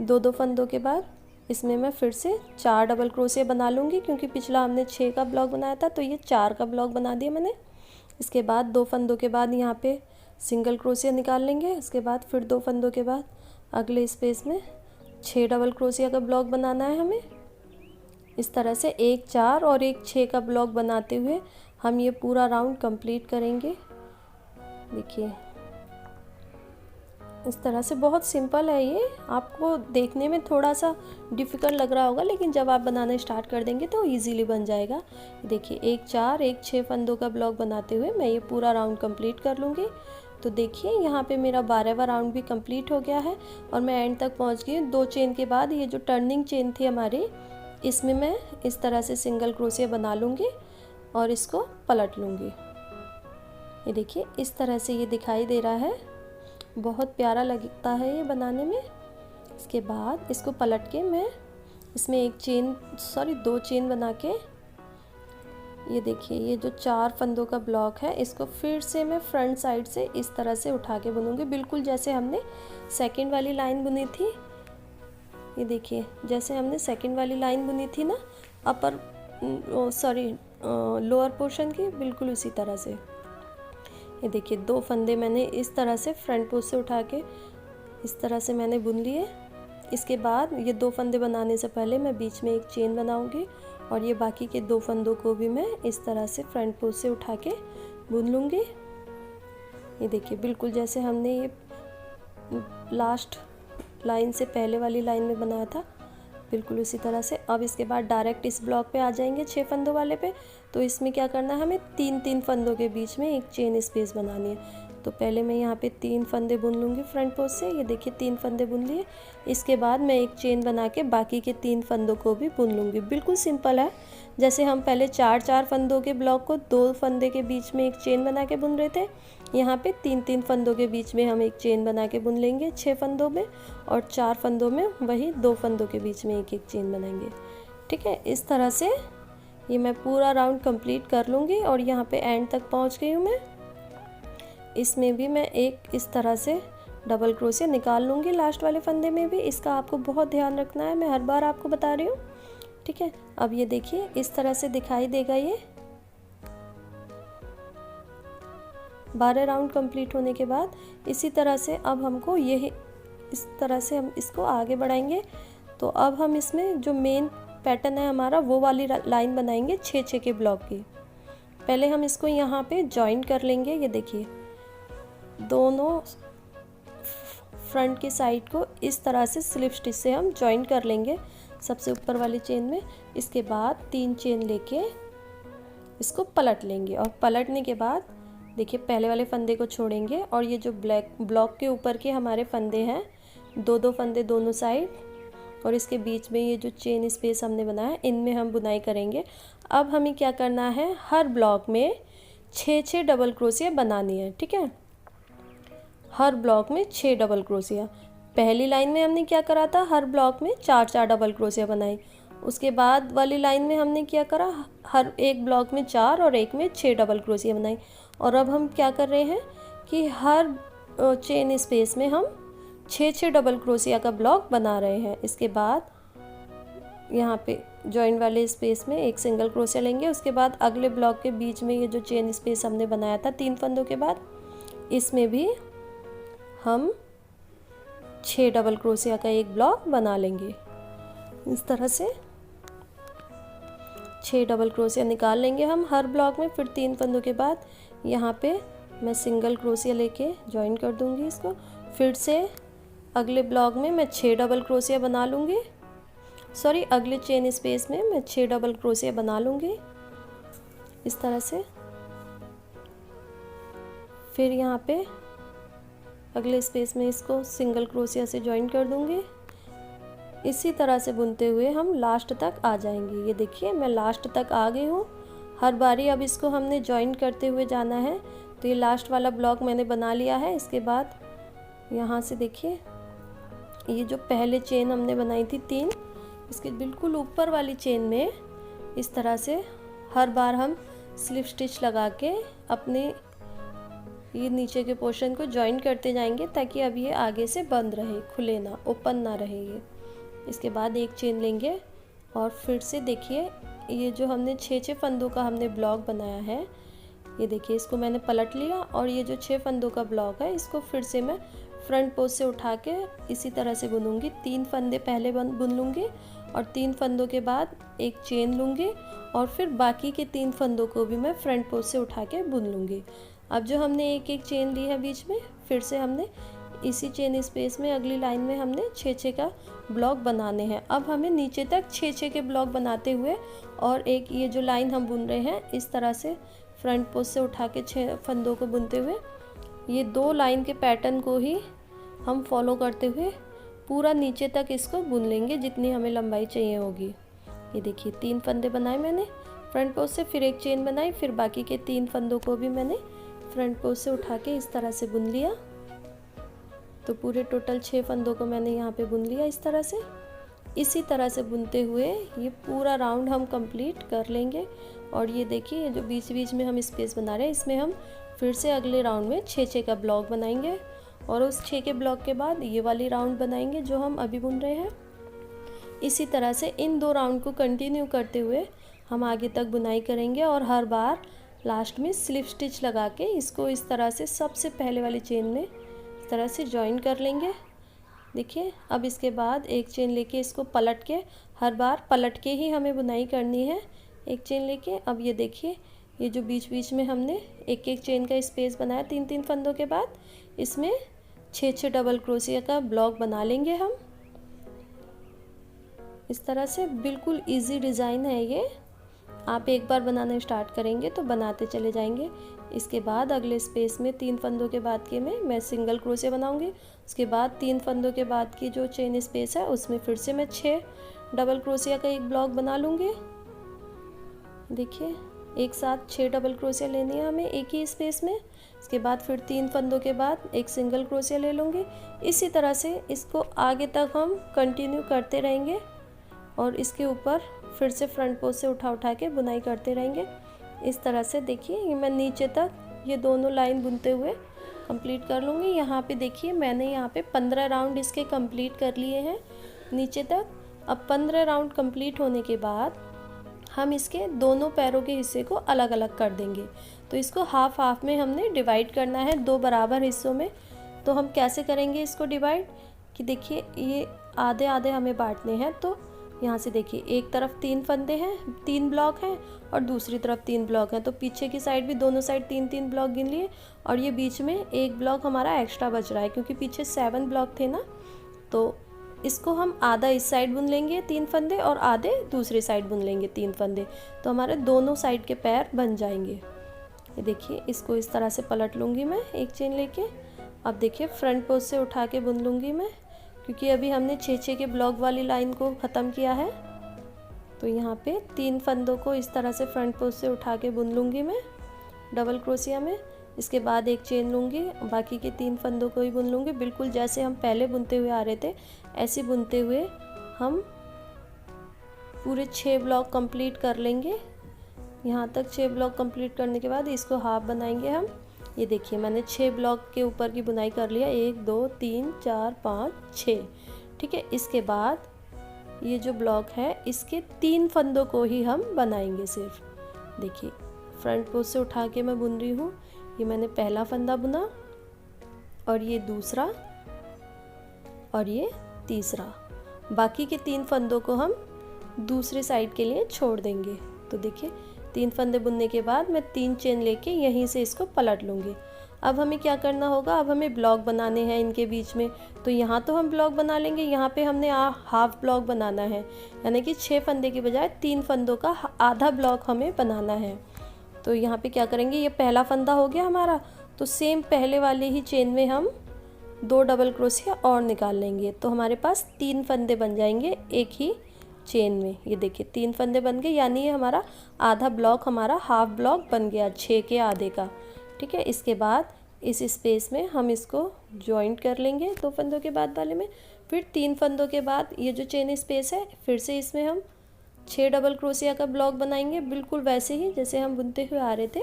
2-2 फंदों के बाद, इसमें मैं फिर से 4 डबल क्रोशिया बना लूँगी, क्योंकि पिछला हमने 6 का ब्लॉक बनाया था तो ये 4 का ब्लॉक बना दिया मैंने। इसके बाद 2 फंदों के बाद यहाँ पे सिंगल क्रोशिया निकाल लेंगे। इसके बाद फिर 2 फंदों के बाद अगले स्पेस में 6 डबल क्रोशिया का ब्लॉक बनाना है हमें। इस तरह से एक 4 और एक 6 का ब्लॉक बनाते हुए हम ये पूरा राउंड कंप्लीट करेंगे। देखिए इस तरह से बहुत सिंपल है ये, आपको देखने में थोड़ा सा डिफ़िकल्ट लग रहा होगा, लेकिन जब आप बनाना स्टार्ट कर देंगे तो इजीली बन जाएगा। देखिए एक 4 एक 6 फंदों का ब्लॉक बनाते हुए मैं ये पूरा राउंड कंप्लीट कर लूँगी। तो देखिए यहाँ पे मेरा 12वां राउंड भी कंप्लीट हो गया है और मैं एंड तक पहुँच गई। 2 चेन के बाद ये जो टर्निंग चेन थी हमारी, इसमें मैं इस तरह से सिंगल क्रोशिया बना लूँगी और इसको पलट लूँगी। ये देखिए इस तरह से ये दिखाई दे रहा है, बहुत प्यारा लगता है ये बनाने में। इसके बाद इसको पलट के मैं इसमें दो चेन बना के ये देखिए, ये जो 4 फंदों का ब्लॉक है इसको फिर से मैं फ्रंट साइड से इस तरह से उठा के बुनूंगी, बिल्कुल जैसे हमने सेकंड वाली लाइन बुनी थी। ये देखिए, जैसे हमने सेकंड वाली लाइन बुनी थी ना लोअर पोर्शन की, बिल्कुल उसी तरह से। ये देखिए 2 फंदे मैंने इस तरह से फ्रंट पोस्ट से उठा के इस तरह से मैंने बुन लिए। इसके बाद ये 2 फंदे बनाने से पहले मैं बीच में एक चेन बनाऊंगी और ये बाकी के 2 फंदों को भी मैं इस तरह से फ्रंट पोस्ट से उठा के बुन लूँगी। ये देखिए, बिल्कुल जैसे हमने ये लास्ट लाइन से पहले वाली लाइन में बनाया था, बिल्कुल उसी तरह से। अब इसके बाद डायरेक्ट इस ब्लॉक पे आ जाएंगे 6 फंदों वाले पे। तो इसमें क्या करना है, हमें 3-3 फंदों के बीच में एक चेन स्पेस बनानी है। तो पहले मैं यहाँ पे 3 फंदे बुन लूँगी फ्रंट पोस्ट से। ये देखिए 3 फंदे बुन लिए। इसके बाद मैं एक चेन बना के बाकी के 3 फंदों को भी बुन लूँगी। बिल्कुल सिंपल है, जैसे हम पहले 4-4 फंदों के ब्लॉक को 2 फंदे के बीच में एक चेन बना के बुन रहे थे, यहाँ पे 3-3 फंदों के बीच में हम एक चेन बना के बुन लेंगे 6 फंदों में, और 4 फंदों में वही 2 फंदों के बीच में एक एक चेन बनाएंगे। ठीक है, इस तरह से ये मैं पूरा राउंड कंप्लीट कर लूँगी और यहाँ पे एंड तक पहुँच गई हूँ मैं। इसमें भी मैं एक इस तरह से डबल क्रोशिया निकाल लूँगी लास्ट वाले फंदे में भी। इसका आपको बहुत ध्यान रखना है, मैं हर बार आपको बता रही हूँ। ठीक है, अब ये देखिए इस तरह से दिखाई देगा। ये 12 राउंड कंप्लीट होने के बाद इसी तरह से अब हमको ये इस तरह से हम इसको आगे बढ़ाएंगे। तो अब हम इसमें जो मेन पैटर्न है हमारा, वो वाली लाइन बनाएंगे 6-6 के ब्लॉक की। पहले हम इसको यहाँ पे जॉइन कर लेंगे। ये देखिए, दोनों फ्रंट की साइड को इस तरह से स्लिप स्टिच से हम जॉइन कर लेंगे सबसे ऊपर वाली चेन में। इसके बाद 3 चेन लेके इसको पलट लेंगे और पलटने के बाद देखिए पहले वाले फंदे को छोड़ेंगे और ये जो ब्लॉक के ऊपर के हमारे फंदे हैं, 2-2 फंदे दोनों साइड, और इसके बीच में ये जो चेन स्पेस हमने बनाया है, इनमें हम बुनाई करेंगे। अब हमें क्या करना है, हर ब्लॉक में 6-6 डबल क्रोशिया बनानी है। ठीक है, हर ब्लॉक में 6 डबल क्रोशिया। पहली लाइन में हमने क्या करा था, हर ब्लॉक में 4-4 डबल क्रोशिया बनाई। उसके बाद वाली लाइन में हमने क्या करा, हर एक ब्लॉक में 4 और एक में 6 डबल क्रोशिया बनाई। और अब हम क्या कर रहे हैं कि हर चेन स्पेस में हम 6-6 डबल क्रोशिया का ब्लॉक बना रहे हैं। इसके बाद यहाँ पे जॉइन वाले स्पेस में एक सिंगल क्रोशिया लेंगे। उसके बाद अगले ब्लॉक के बीच में ये जो चेन स्पेस हमने बनाया था 3 फंदों के बाद, इसमें भी हम 6 डबल क्रोशिया का एक ब्लॉक बना लेंगे। इस तरह से 6 डबल क्रोशिया निकाल लेंगे हम हर ब्लॉक में। फिर 3 फंदों के बाद यहाँ पे मैं सिंगल क्रोशिया लेके जॉइन कर दूँगी इसको। फिर से अगले ब्लॉक में मैं 6 डबल क्रोशिया बना लूँगी, अगले चेन स्पेस में मैं 6 डबल क्रोशिया बना लूँगी इस तरह से। फिर यहाँ पे अगले स्पेस में इसको सिंगल क्रोशिया से जॉइन कर दूँगी। इसी तरह से बुनते हुए हम लास्ट तक आ जाएंगे। ये देखिए मैं लास्ट तक आ गई हूँ। हर बारी अब इसको हमने जॉइन करते हुए जाना है। तो ये लास्ट वाला ब्लॉक मैंने बना लिया है। इसके बाद यहाँ से देखिए, ये जो पहले चेन हमने बनाई थी 3, इसके बिल्कुल ऊपर वाली चेन में इस तरह से हर बार हम स्लिप स्टिच लगा के अपने ये नीचे के पोर्शन को जॉइन करते जाएंगे, ताकि अब ये आगे से बंद रहे, खुले ना, ओपन ना रहे ये। इसके बाद एक चेन लेंगे और फिर से देखिए ये जो हमने 6-6 फंदों का हमने ब्लॉक बनाया है, ये देखिए इसको मैंने पलट लिया और ये जो 6 फंदों का ब्लॉक है इसको फिर से मैं फ्रंट पोस्ट से उठा के इसी तरह से बुनूंगी। 3 फंदे पहले बुन लूँगी और 3 फंदों के बाद एक चेन लूँगी और फिर बाकी के 3 फंदों को भी मैं फ्रंट पोस्ट से उठा के बुन लूँगी। अब जो हमने एक एक चेन ली है बीच में, फिर से हमने इसी चेन स्पेस में अगली लाइन में हमने 6-6 का ब्लॉक बनाने हैं। अब हमें नीचे तक 6-6 के ब्लॉक बनाते हुए और एक ये जो लाइन हम बुन रहे हैं इस तरह से फ्रंट पोस्ट से उठा के 6 फंदों को बुनते हुए ये 2 लाइन के पैटर्न को ही हम फॉलो करते हुए पूरा नीचे तक इसको बुन लेंगे, जितनी हमें लंबाई चाहिए होगी। ये देखिए 3 फंदे बनाए मैंने फ्रंट पोस्ट से, फिर एक चेन बनाई, फिर बाकी के 3 फंदों को भी मैंने फ्रंट पोस्ट से उठा के इस तरह से बुन लिया। तो पूरे टोटल 6 फंदों को मैंने यहाँ पे बुन लिया इस तरह से। इसी तरह से बुनते हुए ये पूरा राउंड हम कंप्लीट कर लेंगे। और ये देखिए, ये जो बीच बीच में हम स्पेस बना रहे हैं, इसमें हम फिर से अगले राउंड में 6-6 का ब्लॉक बनाएंगे और उस 6 के ब्लॉक के बाद ये वाली राउंड बनाएंगे जो हम अभी बुन रहे हैं। इसी तरह से इन 2 राउंड को कंटिन्यू करते हुए हम आगे तक बुनाई करेंगे और हर बार लास्ट में स्लिप स्टिच लगा के इसको इस तरह से सबसे पहले वाली चेन में इस तरह से जॉइन कर लेंगे। देखिए, अब इसके बाद एक चेन लेके इसको पलट के, हर बार पलट के ही हमें बुनाई करनी है एक चेन लेके। अब ये देखिए, ये जो बीच बीच में हमने एक एक चेन का स्पेस बनाया 3-3 फंदों के बाद, इसमें 6-6 डबल क्रोशिया का ब्लॉक बना लेंगे हम। इस तरह से बिल्कुल इजी डिज़ाइन है ये। आप एक बार बनाना स्टार्ट करेंगे तो बनाते चले जाएंगे। इसके बाद अगले स्पेस में 3 फंदों के बाद के में मैं सिंगल क्रोशिया बनाऊंगी। उसके बाद 3 फंदों के बाद की जो चेन स्पेस है उसमें फिर से मैं 6 डबल क्रोशिया का एक ब्लॉक बना लूँगी। देखिए, एक साथ 6 डबल क्रोशिया लेनी है हमें एक ही स्पेस में। इसके बाद फिर 3 फंदों के बाद एक सिंगल क्रोशिया ले लूँगी। इसी तरह से इसको आगे तक हम कंटिन्यू करते रहेंगे और इसके ऊपर फिर से फ्रंट पोस्ट से उठा के बुनाई करते रहेंगे। इस तरह से देखिए, ये मैं नीचे तक ये दोनों लाइन बुनते हुए कंप्लीट कर लूँगी। यहाँ पे देखिए, मैंने यहाँ पे 15 राउंड इसके कंप्लीट कर लिए हैं नीचे तक। अब 15 राउंड कंप्लीट होने के बाद हम इसके दोनों पैरों के हिस्से को अलग अलग कर देंगे। तो इसको हाफ हाफ में हमने डिवाइड करना है, 2 बराबर हिस्सों में। तो हम कैसे करेंगे इसको डिवाइड, कि देखिए ये आधे आधे हमें बांटने हैं। तो यहाँ से देखिए, एक तरफ 3 फंदे हैं, 3 ब्लॉक हैं और दूसरी तरफ 3 ब्लॉक हैं। तो पीछे की साइड भी दोनों साइड 3-3 ब्लॉक गिन लिए और ये बीच में एक ब्लॉक हमारा एक्स्ट्रा बच रहा है क्योंकि पीछे 7 ब्लॉक थे ना। तो इसको हम आधा इस साइड बुन लेंगे 3 फंदे और आधे दूसरी साइड बुन लेंगे 3 फंदे। तो हमारे दोनों साइड के पैर बन जाएंगे। ये देखिए, इसको इस तरह से पलट लूँगी मैं एक चेन लेके। अब देखिए, फ्रंट पोस्ट से उठा के बुन लूँगी मैं, क्योंकि अभी हमने 6-6 के ब्लॉक वाली लाइन को ख़त्म किया है। तो यहाँ पे 3 फंदों को इस तरह से फ्रंट पोस्ट से उठा के बुन लूँगी मैं डबल क्रोशिया में। इसके बाद एक चेन लूँगी, बाकी के 3 फंदों को ही बुन लूँगी। बिल्कुल जैसे हम पहले बुनते हुए आ रहे थे ऐसे बुनते हुए हम पूरे 6 ब्लॉक कंप्लीट कर लेंगे। यहाँ तक 6 ब्लॉक कंप्लीट करने के बाद इसको हाफ बनाएंगे हम। ये देखिए, मैंने 6 ब्लॉक के ऊपर की बुनाई कर लिया, 1 2 3 4 5 6। ठीक है, इसके बाद ये जो ब्लॉक है इसके 3 फंदों को ही हम बनाएंगे सिर्फ। देखिए, फ्रंट पोस्ट से उठा के मैं बुन रही हूँ। ये मैंने पहला फंदा बुना और ये दूसरा और ये तीसरा। बाकी के 3 फंदों को हम दूसरे साइड के लिए छोड़ देंगे। तो देखिए, 3 फंदे बुनने के बाद मैं 3 चेन लेके यहीं से इसको पलट लूँगी। अब हमें क्या करना होगा, अब हमें ब्लॉक बनाने हैं इनके बीच में। तो यहाँ तो हम ब्लॉक बना लेंगे, यहाँ पे हमने हाफ ब्लॉक बनाना है, यानी कि 6 फंदे की बजाय 3 फंदों का आधा ब्लॉक हमें बनाना है। तो यहाँ पे क्या करेंगे, ये पहला फंदा हो गया हमारा, तो सेम पहले वाले ही चेन में हम 2 डबल क्रोशिया और निकाल लेंगे। तो हमारे पास 3 फंदे बन जाएंगे एक ही चेन में। ये देखिए, 3 फंदे बन गए, यानी ये हमारा आधा ब्लॉक, हमारा हाफ ब्लॉक बन गया 6 के आधे का। ठीक है, इसके बाद इस स्पेस में हम इसको जॉइंट कर लेंगे 2 फंदों के बाद वाले में। फिर 3 फंदों के बाद ये जो चेन स्पेस है, फिर से इसमें हम 6 डबल क्रोशिया का ब्लॉक बनाएंगे, बिल्कुल वैसे ही जैसे हम बुनते हुए आ रहे थे।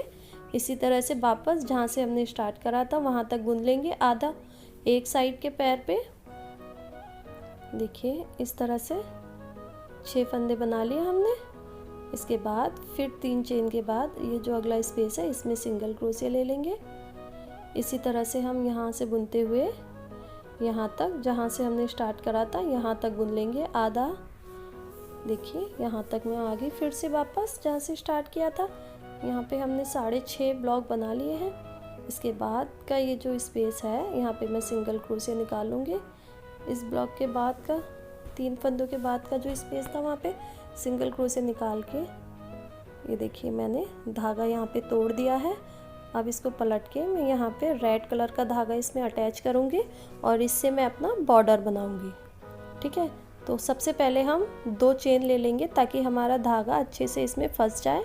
इसी तरह से वापस जहाँ से हमने स्टार्ट करा था वहाँ तक बुन लेंगे आधा एक साइड के पैर पे। देखिए, इस तरह से 6 फंदे बना लिए हमने। इसके बाद फिर 3 चेन के बाद ये जो अगला स्पेस है इसमें सिंगल क्रोशिया ले लेंगे। इसी तरह से हम यहाँ से बुनते हुए यहाँ तक जहाँ से हमने स्टार्ट करा था यहाँ तक बुन लेंगे आधा। देखिए, यहाँ तक मैं आ गई फिर से वापस जहाँ से स्टार्ट किया था। यहाँ पे हमने 6.5 ब्लॉक बना लिए हैं। इसके बाद का ये जो स्पेस है यहाँ पे मैं सिंगल क्रोशिया निकाल लूँगी। इस ब्लॉक के बाद का 3 फंदों के बाद का जो स्पेस था वहाँ पे सिंगल क्रोशिया निकाल के, ये देखिए मैंने धागा यहाँ पे तोड़ दिया है। अब इसको पलट के मैं यहाँ पे रेड कलर का धागा इसमें अटैच करूँगी और इससे मैं अपना बॉर्डर बनाऊँगी। ठीक है, तो सबसे पहले हम 2 चेन ले लेंगे ताकि हमारा धागा अच्छे से इसमें फंस जाए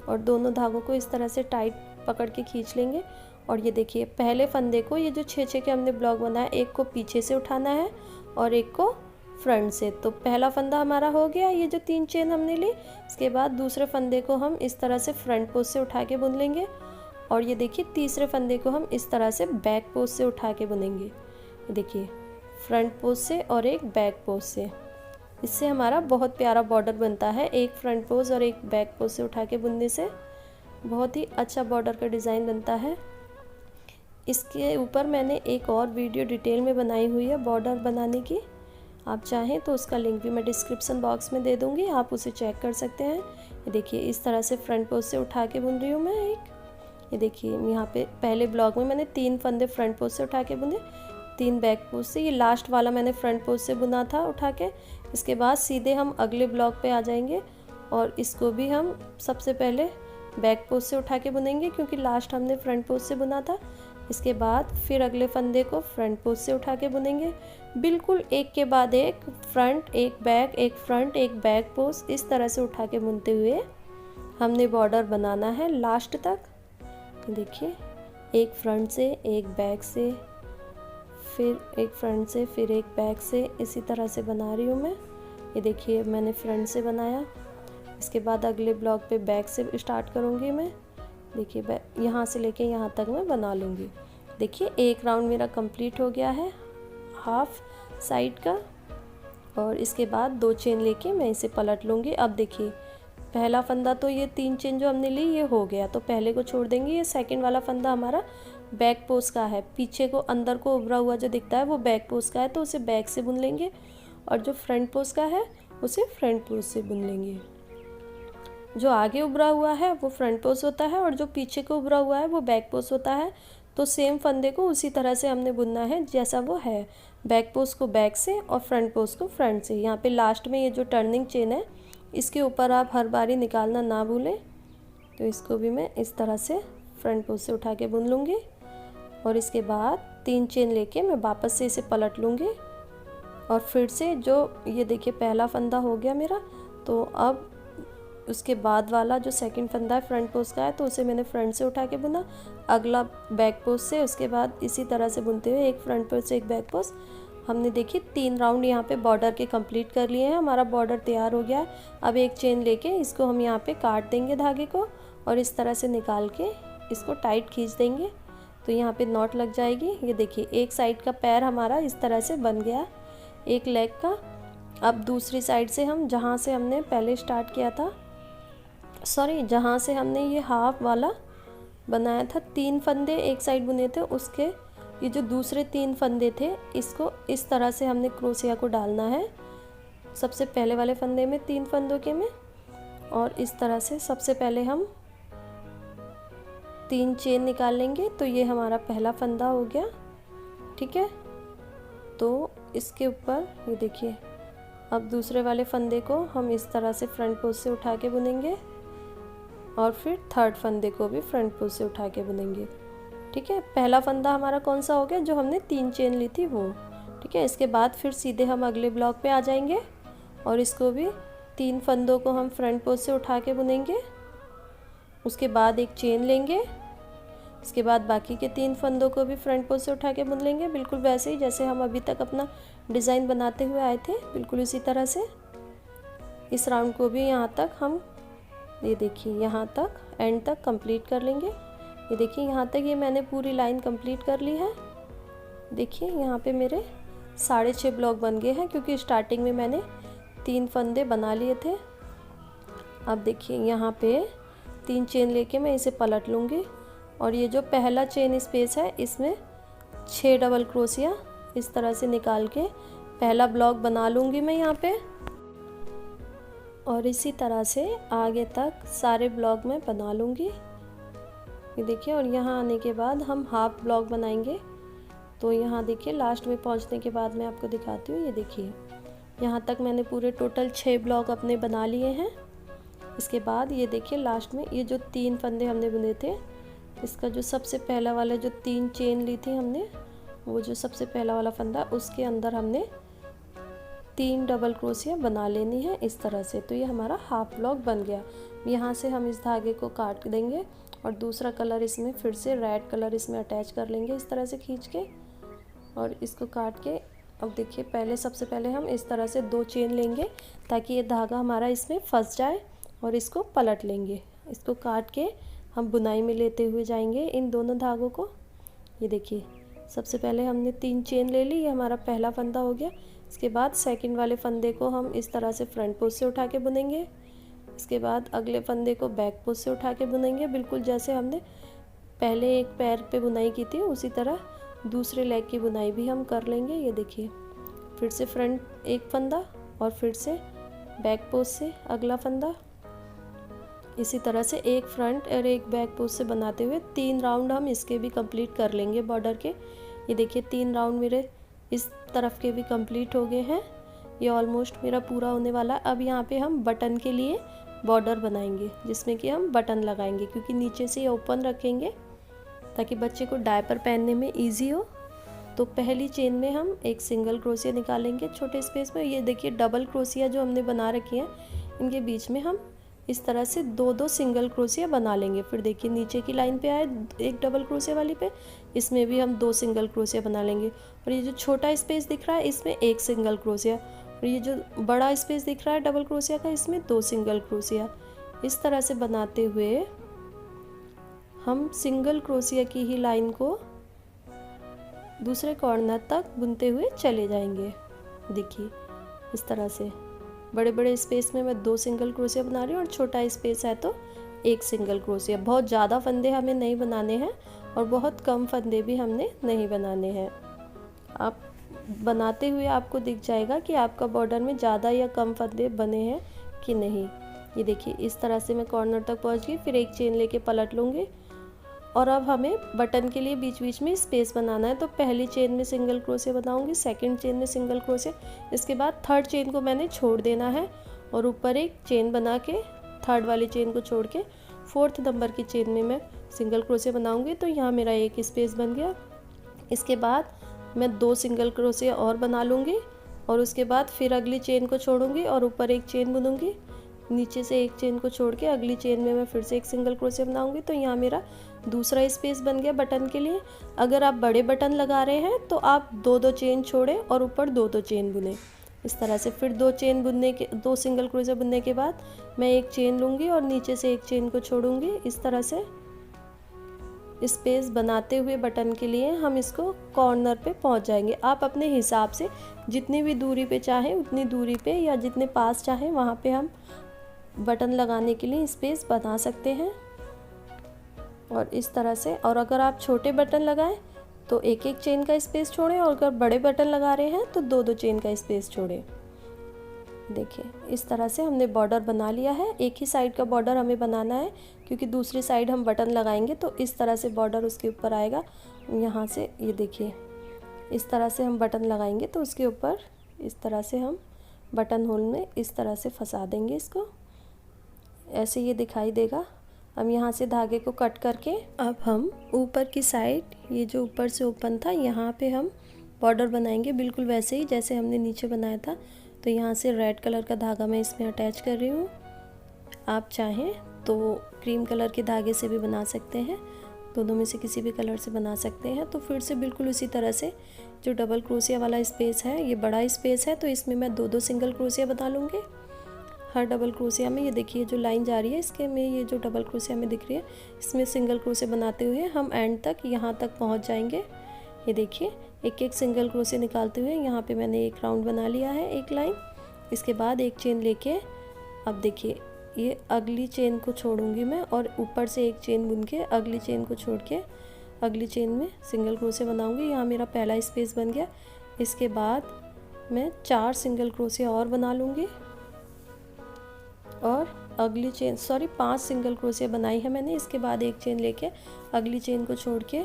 और दोनों धागों को इस तरह से टाइट पकड़ के खींच लेंगे। और ये देखिए, पहले फंदे को ये जो 6-6 के हमने ब्लॉक बनाया, एक को पीछे से उठाना है और एक को फ्रंट से। तो पहला फंदा हमारा हो गया, ये जो 3 चेन हमने ली। इसके बाद दूसरे फंदे को हम इस तरह से फ्रंट पोस्ट से उठा के बुन लेंगे और ये देखिए तीसरे फंदे को हम इस तरह से बैक पोस्ट से उठा के बुनेंगे। ये देखिए फ्रंट पोस्ट से और एक बैक पोस्ट से। इससे हमारा बहुत प्यारा बॉर्डर बनता है। एक फ्रंट पोस्ट और एक बैक पोस्ट से उठा के बुनने से बहुत ही अच्छा बॉर्डर का डिज़ाइन बनता है। इसके ऊपर मैंने एक और वीडियो डिटेल में बनाई हुई है बॉर्डर बनाने की। आप चाहें तो उसका लिंक भी मैं डिस्क्रिप्शन बॉक्स में दे दूँगी, आप उसे चेक कर सकते हैं। ये देखिए इस तरह से फ्रंट पोस्ट से उठा के बुन रही हूँ मैं एक। ये देखिए यहाँ पे पहले ब्लॉक में मैंने 3 फंदे फ्रंट पोस्ट से उठा के बुने, 3 बैक पोस्ट से। ये लास्ट वाला मैंने फ्रंट पोस्ट से बुना था उठा के। इसके बाद सीधे हम अगले ब्लॉक पे आ जाएंगे और इसको भी हम सबसे पहले बैक पोस्ट से उठा के बुनेंगे क्योंकि लास्ट हमने फ्रंट पोस्ट से बुना था। इसके बाद फिर अगले फंदे को फ्रंट पोस्ट से उठा के बुनेंगे, बिल्कुल एक के बाद एक, फ्रंट एक बैक, एक फ्रंट एक बैक पोस्ट, इस तरह से उठा के बुनते हुए हमने बॉर्डर बनाना है लास्ट तक। देखिए एक फ्रंट से, एक बैक से, फिर एक फ्रंट से, फिर एक बैक से, इसी तरह से बना रही हूँ मैं। ये देखिए मैंने फ्रंट से बनाया। इसके बाद अगले ब्लॉक पे बैक से स्टार्ट करूँगी मैं। देखिए यहाँ से लेके यहाँ तक मैं बना लूँगी। देखिए एक राउंड मेरा कंप्लीट हो गया है हाफ साइड का। और इसके बाद 2 चेन लेके मैं इसे पलट लूँगी। अब देखिए पहला फंदा तो ये 3 चेन जो हमने ली ये हो गया, तो पहले को छोड़ देंगे। ये सेकंड वाला फंदा हमारा बैक पोस्ट का है, पीछे को अंदर को उभरा हुआ जो दिखता है वो बैक पोस्ट का है, तो उसे बैक से बुन लेंगे। और जो फ्रंट पोस्ट का है उसे फ्रंट पोस्ट से बुन लेंगे। जो आगे उभरा हुआ है वो फ्रंट पोस्ट होता है और जो पीछे को उभरा हुआ है वो बैक पोस्ट होता है। तो सेम फंदे को उसी तरह से हमने बुनना है जैसा वो है, बैक पोस्ट को बैक से और फ्रंट पोस्ट को फ्रंट से। यहाँ पे लास्ट में ये जो टर्निंग चेन है इसके ऊपर आप हर बारी निकालना ना भूलें। तो इसको भी मैं इस तरह से फ्रंट पोस्ट से उठा के बुन लूँगी और इसके बाद 3 चेन लेके मैं वापस से इसे पलट लूँगी और फिर से जो ये देखिए पहला फंदा हो गया मेरा। तो अब उसके बाद वाला जो सेकंड फंदा है फ्रंट पोस्ट का है, तो उसे मैंने फ्रंट से उठा के बुना, अगला बैक पोस्ट से। उसके बाद इसी तरह से बुनते हुए एक फ्रंट पोस्ट एक बैक पोस्ट। हमने देखिए 3 राउंड यहाँ पे बॉर्डर के कंप्लीट कर लिए हैं। हमारा बॉर्डर तैयार हो गया है। अब एक चेन लेके इसको हम यहाँ पे काट देंगे धागे को और इस तरह से निकाल के इसको टाइट खींच देंगे, तो यहाँ पे नॉट लग जाएगी। ये देखिए एक साइड का पैर हमारा इस तरह से बन गया, एक लेग का। अब दूसरी साइड से हम जहाँ से हमने पहले स्टार्ट किया था, जहाँ से हमने ये हाफ वाला बनाया था, 3 फंदे एक साइड बुने थे, उसके ये जो दूसरे 3 फंदे थे इसको इस तरह से हमने क्रोशिया को डालना है सबसे पहले वाले फंदे में 3 फंदों के में। और इस तरह से सबसे पहले हम 3 चेन निकाल लेंगे। तो ये हमारा पहला फंदा हो गया, ठीक है। तो इसके ऊपर ये देखिए अब दूसरे वाले फंदे को हम इस तरह से फ्रंट पोस्ट से उठा के बुनेंगे और फिर थर्ड फंदे को भी फ्रंट पोस्ट से उठा के बुनेंगे, ठीक है। पहला फंदा हमारा कौन सा हो गया, जो हमने 3 चेन ली थी वो, ठीक है। इसके बाद फिर सीधे हम अगले ब्लॉक पे आ जाएंगे और इसको भी 3 फंदों को हम फ्रंट पोस्ट से उठा के बुनेंगे। उसके बाद एक चेन लेंगे, इसके बाद बाकी के 3 फंदों को भी फ्रंट पोस्ट से उठा के बुन लेंगे, बिल्कुल वैसे ही जैसे हम अभी तक अपना डिज़ाइन बनाते हुए आए थे, बिल्कुल इसी तरह से। इस राउंड को भी यहाँ तक हम ये देखिए यहाँ तक एंड तक कंप्लीट कर लेंगे। ये देखिए यहाँ तक ये मैंने पूरी लाइन कंप्लीट कर ली है। देखिए यहाँ पे मेरे 6.5 ब्लॉक बन गए हैं क्योंकि स्टार्टिंग में मैंने 3 फंदे बना लिए थे। अब देखिए यहाँ पे 3 चेन लेके मैं इसे पलट लूँगी और ये जो पहला चेन स्पेस है इसमें 6 डबल क्रोशिया इस तरह से निकाल के पहला ब्लॉक बना लूँगी मैं यहाँ पे। और इसी तरह से आगे तक सारे ब्लॉक में बना लूँगी। ये देखिए और यहाँ आने के बाद हम हाफ ब्लॉक बनाएंगे। तो यहाँ देखिए लास्ट में पहुँचने के बाद मैं आपको दिखाती हूँ। ये देखिए यहाँ तक मैंने पूरे टोटल 6 ब्लॉक अपने बना लिए हैं। इसके बाद ये देखिए लास्ट में ये जो 3 फंदे हमने बुने थे, इसका जो सबसे पहला वाला जो 3 चेन ली थी हमने, वो जो सबसे पहला वाला फंदा उसके अंदर हमने 3 डबल क्रोशिया बना लेनी है इस तरह से। तो ये हमारा हाफ ब्लॉक बन गया। यहाँ से हम इस धागे को काट देंगे और दूसरा कलर इसमें फिर से रेड कलर इसमें अटैच कर लेंगे इस तरह से खींच के, और इसको काट के अब देखिए सबसे पहले हम इस तरह से 2 चेन लेंगे ताकि ये धागा हमारा इसमें फंस जाए, और इसको पलट लेंगे। इसको काट के हम बुनाई में लेते हुए जाएंगे इन दोनों धागों को। ये देखिए सबसे पहले हमने 3 चेन ले ली, ये हमारा पहला फंदा हो गया। इसके बाद सेकंड वाले फंदे को हम इस तरह से फ्रंट पोस्ट से उठा के बुनेंगे। इसके बाद अगले फंदे को बैक पोस्ट से उठा के बुनेंगे, बिल्कुल जैसे हमने पहले एक पैर पे बुनाई की थी उसी तरह दूसरे लेग की बुनाई भी हम कर लेंगे। ये देखिए फिर से फ्रंट एक फंदा और फिर से बैक पोस्ट से अगला फंदा, इसी तरह से एक फ्रंट और एक बैक पोस्ट से बनाते हुए 3 राउंड हम इसके भी कंप्लीट कर लेंगे बॉर्डर के। ये देखिए 3 राउंड मेरे इस तरफ के भी कंप्लीट हो गए हैं। ये ऑलमोस्ट मेरा पूरा होने वाला है। अब यहाँ पे हम बटन के लिए बॉर्डर बनाएंगे जिसमें कि हम बटन लगाएंगे, क्योंकि नीचे से ये ओपन रखेंगे ताकि बच्चे को डायपर पहनने में ईजी हो। तो पहली चेन में हम एक सिंगल क्रोशिया निकालेंगे छोटे स्पेस में। ये देखिए डबल क्रोशिया जो हमने बना रखी है इनके बीच में हम इस तरह से 2-2 सिंगल क्रोशिया बना लेंगे। फिर देखिए नीचे की लाइन पे आए एक डबल क्रोशिया वाली पे, इसमें भी हम 2 सिंगल क्रोशिया बना लेंगे। और ये जो छोटा स्पेस दिख रहा है इसमें एक सिंगल क्रोशिया, और ये जो बड़ा स्पेस दिख रहा है डबल क्रोशिया का इसमें 2 सिंगल क्रोशिया। इस तरह से बनाते हुए हम सिंगल क्रोशिया की ही लाइन को दूसरे कॉर्नर तक बुनते हुए चले जाएंगे। देखिए इस तरह से बड़े बड़े स्पेस में मैं 2 सिंगल क्रोशिया बना रही हूँ और छोटा स्पेस है तो एक सिंगल क्रोशिया। बहुत ज़्यादा फंदे हमें नहीं बनाने हैं और बहुत कम फंदे भी हमने नहीं बनाने हैं। आप बनाते हुए आपको दिख जाएगा कि आपका बॉर्डर में ज़्यादा या कम फंदे बने हैं कि नहीं। ये देखिए इस तरह से मैं कॉर्नर तक पहुँच गई, फिर एक चेन लेके पलट लूँगी। और अब हमें बटन के लिए बीच बीच में स्पेस बनाना है। तो पहली चेन में सिंगल क्रोशिया बनाऊंगी, सेकंड चेन में सिंगल क्रोशिया, इसके बाद थर्ड चेन को मैंने छोड़ देना है और ऊपर एक चेन बना के थर्ड वाली चेन को छोड़ के फोर्थ नंबर की चेन में मैं सिंगल क्रोशिया बनाऊंगी। तो यहाँ मेरा एक स्पेस बन गया। इसके बाद मैं 2 सिंगल क्रोशिया और बना लूँगी और उसके बाद फिर अगली चेन को छोड़ूंगी और ऊपर एक चेन बुनूंगी। नीचे से एक चेन को छोड़ के अगली चेन में मैं फिर से एक सिंगल क्रोशिया बनाऊंगी। तो यहाँ मेरा दूसरा स्पेस बन गया बटन के लिए। अगर आप बड़े बटन लगा रहे हैं तो आप 2-2 चेन छोड़ें और ऊपर 2-2 चेन बुनें। इस तरह से फिर 2 सिंगल क्रोशिया बुनने के बाद मैं एक चेन लूँगी और नीचे से एक चेन को छोड़ूंगी। इस तरह से स्पेस बनाते हुए बटन के लिए हम इसको कॉर्नर पे पहुंच जाएंगे। आप अपने हिसाब से जितनी भी दूरी पे चाहें उतनी दूरी पे या जितने पास चाहें वहाँ पे हम बटन लगाने के लिए स्पेस बना सकते हैं। और इस तरह से, और अगर आप छोटे बटन लगाएं तो एक एक चेन का स्पेस छोड़ें और अगर बड़े बटन लगा रहे हैं तो 2-2 चेन का स्पेस छोड़ें। देखिए इस तरह से हमने बॉर्डर बना लिया है। एक ही साइड का बॉर्डर हमें बनाना है क्योंकि दूसरी साइड हम बटन लगाएंगे तो इस तरह से बॉर्डर उसके ऊपर आएगा। यहाँ से ये देखिए इस तरह से हम बटन लगाएंगे तो उसके ऊपर इस तरह से हम बटन होल में इस तरह से फंसा देंगे इसको, ऐसे ये दिखाई देगा। अब यहाँ से धागे को कट करके अब हम ऊपर की साइड, ये जो ऊपर से ओपन था यहाँ पे हम बॉर्डर बनाएंगे बिल्कुल वैसे ही जैसे हमने नीचे बनाया था। तो यहाँ से रेड कलर का धागा मैं इसमें अटैच कर रही हूँ। आप चाहें तो क्रीम कलर के धागे से भी बना सकते हैं, दोनों में से किसी भी कलर से बना सकते हैं। तो फिर से बिल्कुल उसी तरह से जो डबल क्रोशिया वाला स्पेस है, ये बड़ा स्पेस है तो इसमें मैं 2-2 सिंगल क्रोशिया बना लूँगी। हर डबल क्रोशिया में ये देखिए जो लाइन जा रही है इसके में, ये जो डबल क्रोशिया में दिख रही है इसमें सिंगल क्रोशिया बनाते हुए हम एंड तक यहाँ तक पहुँच जाएंगे। ये देखिए एक एक सिंगल क्रोशिया निकालते हुए यहाँ पे मैंने एक राउंड बना लिया है, एक लाइन। इसके बाद एक चेन लेके अब देखिए ये अगली चेन को छोड़ूंगी मैं और ऊपर से एक चेन बुन के अगली चेन को छोड़ के अगली चेन में सिंगल क्रोशिया बनाऊंगी। यहाँ मेरा पहला स्पेस बन गया। इसके बाद मैं 4 सिंगल क्रोशिया और बना लूँगी और अगली चेन 5 सिंगल क्रोशिया बनाई है मैंने। इसके बाद एक चेन लेके अगली चेन को छोड़ के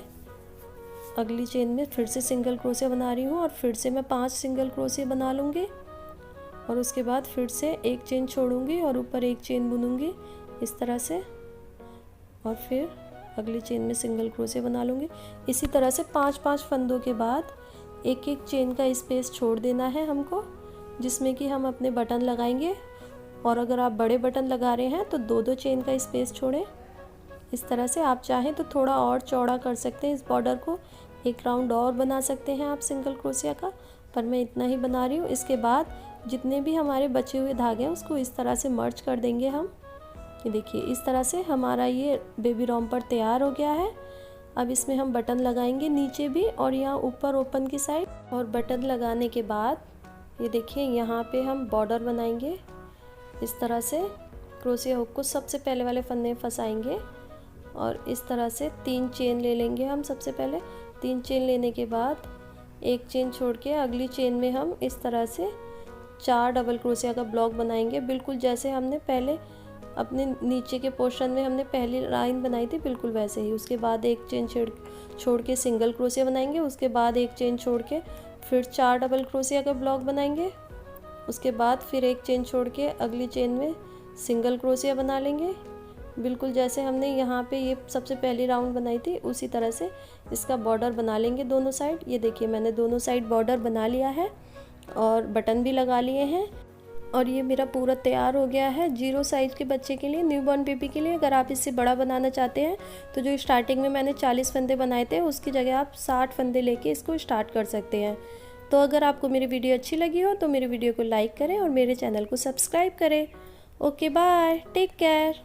अगली चेन में फिर से सिंगल क्रोशिया बना रही हूँ और फिर से मैं 5 सिंगल क्रोशिया बना लूँगी और उसके बाद फिर से एक चेन छोड़ूंगी और ऊपर एक चेन बुनूंगी इस तरह से और फिर अगली चेन में सिंगल क्रोशिया बना लूँगी। इसी तरह से 5-5 फंदों के बाद एक एक चेन का स्पेस छोड़ देना है हमको, जिसमें कि हम अपने बटन लगाएंगे। और अगर आप बड़े बटन लगा रहे हैं तो 2-2 चेन का स्पेस छोड़ें। इस तरह से आप चाहें तो थोड़ा और चौड़ा कर सकते हैं इस बॉर्डर को, एक राउंड और बना सकते हैं आप सिंगल क्रोशिया का। पर मैं इतना ही बना रही हूँ। इसके बाद जितने भी हमारे बचे हुए धागे हैं उसको इस तरह से मर्ज कर देंगे हम। ये देखिए इस तरह से हमारा ये बेबी रॉम्पर तैयार हो गया है। अब इसमें हम बटन लगाएंगे नीचे भी और यहाँ ऊपर ओपन की साइड। और बटन लगाने के बाद ये देखिए यहाँ पे हम बॉर्डर बनाएंगे इस तरह से। क्रोशिया हुक को सबसे पहले वाले फंदे में फंसाएंगे और इस तरह से 3 चेन ले लेंगे हम। सबसे पहले 3 चेन लेने के बाद एक चेन छोड़ के अगली चेन में हम इस तरह से 4 डबल क्रोशिया का ब्लॉक बनाएंगे, बिल्कुल जैसे हमने पहले अपने नीचे के पोर्शन में हमने पहली लाइन बनाई थी, बिल्कुल वैसे ही। उसके बाद एक चेन छोड़ के सिंगल क्रोशिया बनाएंगे, उसके बाद एक चेन छोड़ के फिर 4 डबल क्रोशिया का ब्लॉक बनाएंगे, उसके बाद फिर एक चेन छोड़ के अगली चेन में सिंगल क्रोशिया बना लेंगे, बिल्कुल जैसे हमने यहाँ पे ये सबसे पहली राउंड बनाई थी उसी तरह से इसका बॉर्डर बना लेंगे दोनों साइड। ये देखिए मैंने दोनों साइड बॉर्डर बना लिया है और बटन भी लगा लिए हैं और ये मेरा पूरा तैयार हो गया है 0 साइज़ के बच्चे के लिए, न्यूबॉर्न बेबी के लिए। अगर आप इससे बड़ा बनाना चाहते हैं तो जो स्टार्टिंग में मैंने 40 फंदे बनाए थे उसकी जगह आप 60 फंदे लेके इसको स्टार्ट कर सकते हैं। तो अगर आपको मेरी वीडियो अच्छी लगी हो तो मेरे वीडियो को लाइक करें और मेरे चैनल को सब्सक्राइब करें। Okay bye, take care.